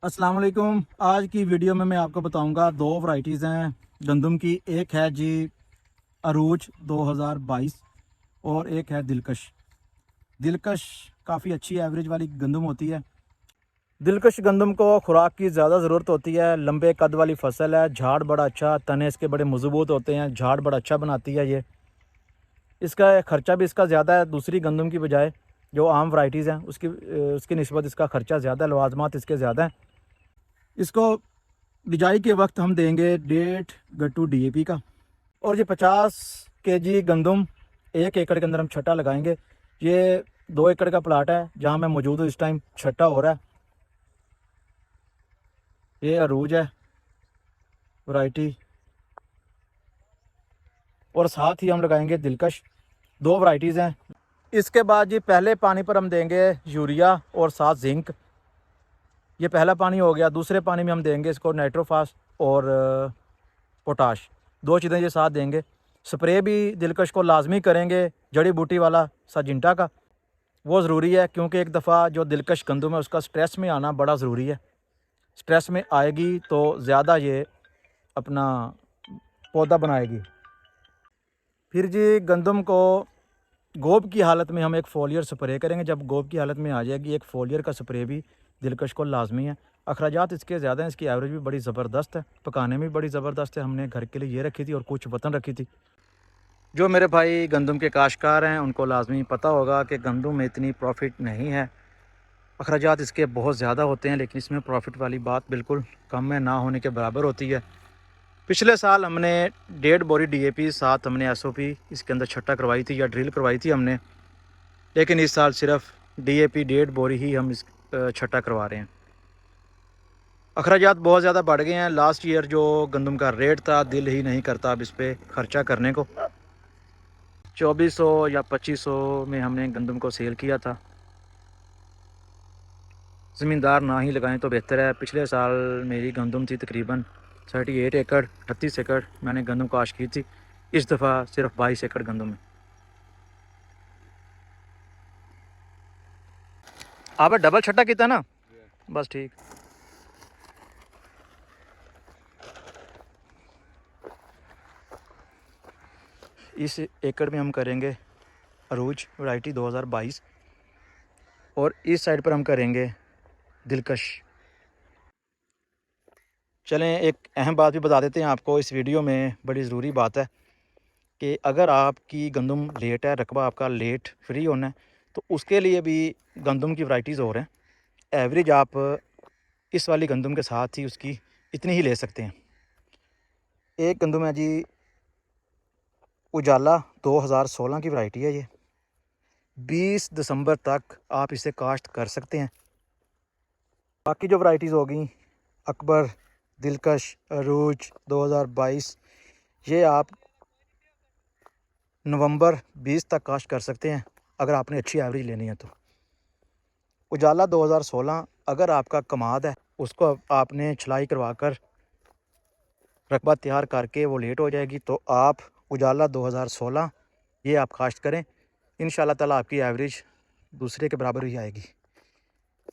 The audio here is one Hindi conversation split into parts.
अस्सलाम वालेकुम। आज की वीडियो में मैं आपको बताऊंगा दो वैरायटीज़ हैं गंदम की। एक है जी अरूज 2022 और एक है दिलकश। दिलकश काफ़ी अच्छी एवरेज वाली गंदम होती है। दिलकश गंदम को खुराक की ज़्यादा ज़रूरत होती है। लंबे कद वाली फसल है, झाड़ बड़ा अच्छा, तने इसके बड़े मजबूत होते हैं, झाड़ बड़ा अच्छा बनाती है ये। इसका खर्चा भी इसका ज़्यादा है दूसरी गंदम की बजाय। जो आम वैरायटीज़ हैं उसकी निस्बत इसका खर्चा ज़्यादा है, लवाजमात इसके ज़्यादा हैं। इसको बिजाई के वक्त हम देंगे 1.5 गट्टू डीएपी का, और ये 50 केजी गंदम 1 एकड़ के अंदर हम छट्टा लगाएंगे। ये 2 एकड़ का प्लाट है जहाँ मैं मौजूद हूँ इस टाइम, छट्टा हो रहा है। ये अरूज है वैरायटी, और साथ ही हम लगाएंगे दिलकश। दो वैरायटीज़ हैं। इसके बाद जी पहले पानी पर हम देंगे यूरिया और साथ जिंक। ये पहला पानी हो गया। दूसरे पानी में हम देंगे इसको नाइट्रोफास और पोटाश, दो चीज़ें ये साथ देंगे। स्प्रे भी दिलकश को लाजमी करेंगे, जड़ी बूटी वाला साजिंटा का, वो ज़रूरी है क्योंकि एक दफ़ा जो दिलकश गंदम है उसका स्ट्रेस में आना बड़ा ज़रूरी है। स्ट्रेस में आएगी तो ज़्यादा ये अपना पौधा बनाएगी। फिर जी गंदम को गोब की हालत में हम एक फोलियर स्प्रे करेंगे। जब गोब की हालत में आ जाएगी, एक फोलियर का स्प्रे भी दिलकश को लाजमी है। अखराजात इसके ज़्यादा हैं, इसकी एवरेज भी बड़ी ज़बरदस्त है, पकाने में भी बड़ी ज़बरदस्त है। हमने घर के लिए ये रखी थी और कुछ वतन रखी थी। जो मेरे भाई गंदम के काश्तकार हैं उनको लाजमी पता होगा कि गंदम में इतनी प्रॉफिट नहीं है। अखराजात इसके बहुत ज़्यादा होते हैं, लेकिन इसमें प्रॉफिट वाली बात बिल्कुल कम है, ना होने के बराबर होती है। पिछले साल हमने 1.5 बोरी डीएपी, साथ हमने एसओपी इसके अंदर छट्टा करवाई थी या ड्रिल करवाई थी हमने। लेकिन इस साल सिर्फ डीएपी 1.5 बोरी ही हम इस छट्टा करवा रहे हैं। अखराजात बहुत ज़्यादा बढ़ गए हैं। लास्ट ईयर जो गंदम का रेट था, दिल ही नहीं करता अब इस पर ख़र्चा करने को। 2400 या 2500 में हमने गंदम को सेल किया था। ज़मींदार ना ही लगाएं तो बेहतर है। पिछले साल मेरी गंदम थी तकरीबन 38 एकड़, 38 एकड़ मैंने गंदम काश्त की थी। इस दफ़ा सिर्फ 22 एकड़ गंदम है। आप डबल छट्टा किया ना, बस ठीक। इस एकड़ में हम करेंगे अरूज वैरायटी 2022, और इस साइड पर हम करेंगे दिलकश। चलें, एक अहम बात भी बता देते हैं आपको, इस वीडियो में बड़ी ज़रूरी बात है कि अगर आपकी गंदम लेट है, रकबा आपका लेट फ्री होना है, तो उसके लिए भी गंदम की वैरायटीज़ हो रहे हैं। एवरेज आप इस वाली गंदम के साथ ही उसकी इतनी ही ले सकते हैं। एक गंदम है जी उजाला 2016 की वैरायटी है। ये 20 दिसंबर तक आप इसे काश्त कर सकते हैं। बाकी जो वैरायटीज़ होगी अकबर, दिलकश, अरूज 2022, ये आप नवंबर 20 तक काश्त कर सकते हैं अगर आपने अच्छी एवरेज लेनी है तो। उजाला 2016 अगर आपका कमाद है, उसको आपने छलाई करवा कर रकबा तैयार करके वो लेट हो जाएगी, तो आप उजाला 2016 ये आप काश्त करें। इंशाल्लाह ताला आपकी एवरेज दूसरे के बराबर ही आएगी।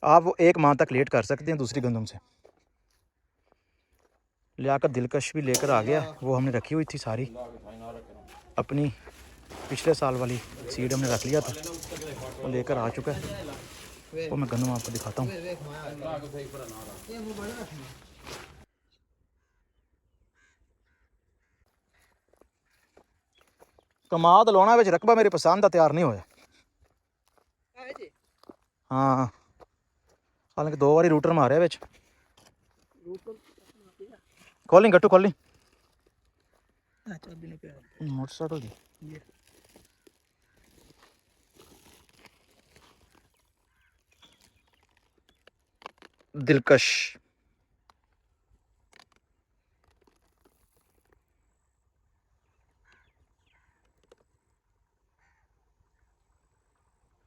आप वो 1 माह तक लेट कर सकते हैं दूसरी गंदम से। लियाकत दिलकश भी लेकर आ गया, वो हमने रखी हुई थी सारी अपनी, पिछले साल वाली सीड हमने रख लिया था, वो लेकर आ चुका है। वो मैं गंदम आपको दिखाता हूँ। कमाद लाना विच रकबा मेरे पसंद का तैयार नहीं होया। हाँ, हालांकि 2 बारी रूटर मारे विच। खोली गट्टू खोली मोटरसाइकिल दी। दिलकश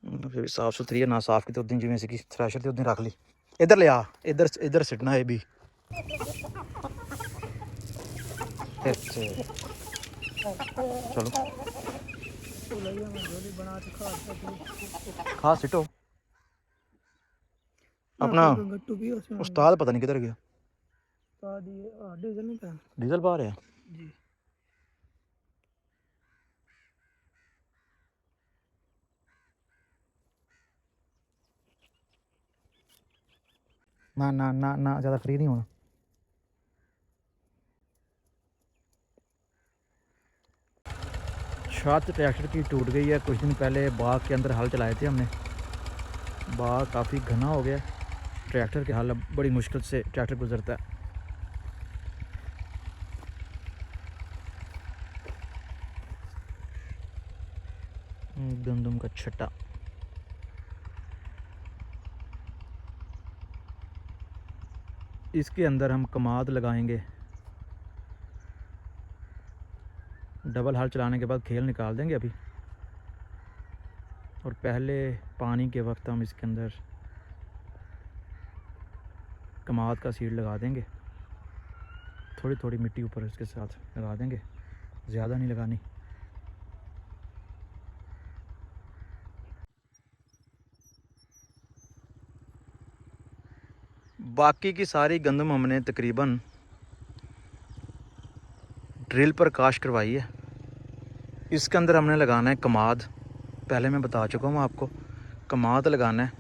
फिर साफ सुथरी है ना, साफ की तो उस दिन जिवें सी थ्रैशर ते उस दिन रख ली। इधर ले आ, इधर इधर सिटना है भी। चलो खा सिटो। अपना गट्टू भी उसमें उस्ताद पता नहीं किधर गया। उस्ताद ये डीजल नहीं था डीजल पा रहे हैं। जी। ना ना ना ना, ज़्यादा फ्री नहीं होना। छत ट्रैक्टर की टूट गई है। कुछ दिन पहले बाग के अंदर हल चलाए थे हमने। बाग काफ़ी घना हो गया। ट्रैक्टर के हल अब बड़ी मुश्किल से ट्रैक्टर गुजरता है। गंदम का छट्टा। इसके अंदर हम कमाद लगाएंगे। डबल हल चलाने के बाद खेल निकाल देंगे अभी, और पहले पानी के वक्त हम इसके अंदर कमाद का सीड लगा देंगे। थोड़ी थोड़ी मिट्टी ऊपर इसके साथ लगा देंगे, ज़्यादा नहीं लगानी। बाकी की सारी गंदम हमने तकरीबन ड्रिल पर काश करवाई है। इसके अंदर हमने लगाना है कमाद। पहले मैं बता चुका हूँ आपको, कमाद लगाना है।